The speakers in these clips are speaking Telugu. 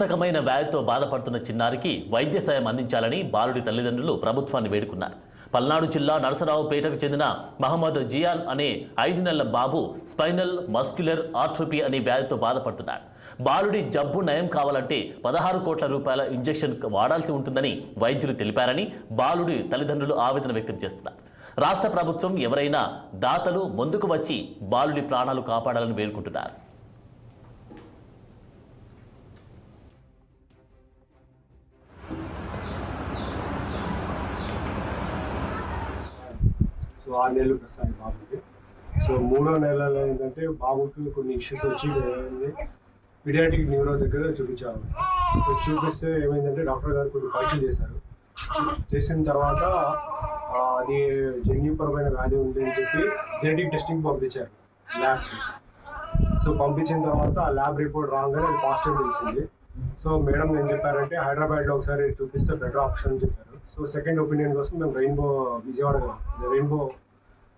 తకమైన వ్యాధితో బాధపడుతున్న చిన్నారికి వైద్య సాయం అందించాలని బాలుడి తల్లిదండ్రులు ప్రభుత్వాన్ని వేడుకున్నారు. పల్నాడు జిల్లా నరసరావుపేటకు చెందిన మహమ్మద్ జియాల్ అనే 5 నెలల బాబు స్పైనల్ మస్క్యులర్ ఆట్రోపీ అనే వ్యాధితో బాధపడుతున్నాడు. బాలుడి జబ్బు నయం కావాలంటే 16 కోట్ల రూపాయల ఇంజెక్షన్ వాడాల్సి ఉంటుందని వైద్యులు తెలిపారని బాలుడి తల్లిదండ్రులు ఆవేదన వ్యక్తం చేస్తున్నారు. రాష్ట్ర ప్రభుత్వం ఎవరైనా దాతలు ముందుకు వచ్చి బాలుడి ప్రాణాలు కాపాడాలని వేడుకుంటున్నారు. సో 6 నెలలు ప్రస్తుతానికి బాబుకి. సో 3వ నెలలో ఏంటంటే బాబుకి కొన్ని ఇష్యూస్ వచ్చి పీడియాట్రిక్ న్యూరో దగ్గర చూపించాము. సో చూపిస్తే ఏమైందంటే డాక్టర్ గారు కొన్ని పరీక్షలు చేశారు. చేసిన తర్వాత అది జన్యుపరమైన వ్యాధి ఉంది అని చెప్పి జెనెటిక్ టెస్టింగ్ పంపించారు ల్యాబ్కి. సో పంపించిన తర్వాత ఆ ల్యాబ్ రిపోర్ట్ రాగానే అది పాజిటివ్ తెలిసింది. సో మేడం ఏం చెప్పారంటే హైదరాబాద్లో ఒకసారి చూపిస్తే బెటర్ ఆప్షన్ అని చెప్పారు. సో సెకండ్ ఒపీనియన్ కోసం మేము రెయిన్బో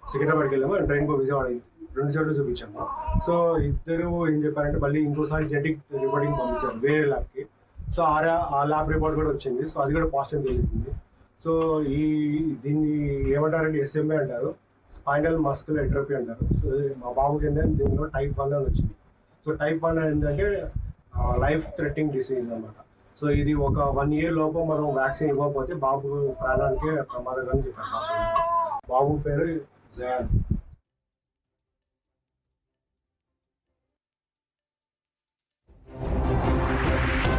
సికింద్రాబాద్కి వెళ్ళాము అండ్ రెయిన్బో విజయవాడ 2 చోట్ల చూపించాము. సో ఇద్దరు ఏం చెప్పారంటే మళ్ళీ ఇంకోసారి జెనెటిక్ రిపోర్టింగ్ పంపించారు వేరే ల్యాబ్కి. సో ఆ ల్యాబ్ రిపోర్ట్ కూడా వచ్చింది. సో అది కూడా పాజిటివ్ తెలిసింది. సో దీన్ని ఏమంటారంటే SMA అంటారు, స్పైనల్ మస్కులర్ ఆట్రోఫీ అంటారు. సో మా బాబుకి ఏంటంటే దీనిలో type 1 అని వచ్చింది. సో type 1 ఏంటంటే లైఫ్ థ్రెటనింగ్ డిసీజ్ అన్నమాట. సో ఇది ఒక 1 year లోపు మనం వ్యాక్సిన్ ఇవ్వకపోతే బాబు ప్రాణానికే ప్రమాదకరం అని చెప్పారు. బాబు పేరు జయాన్.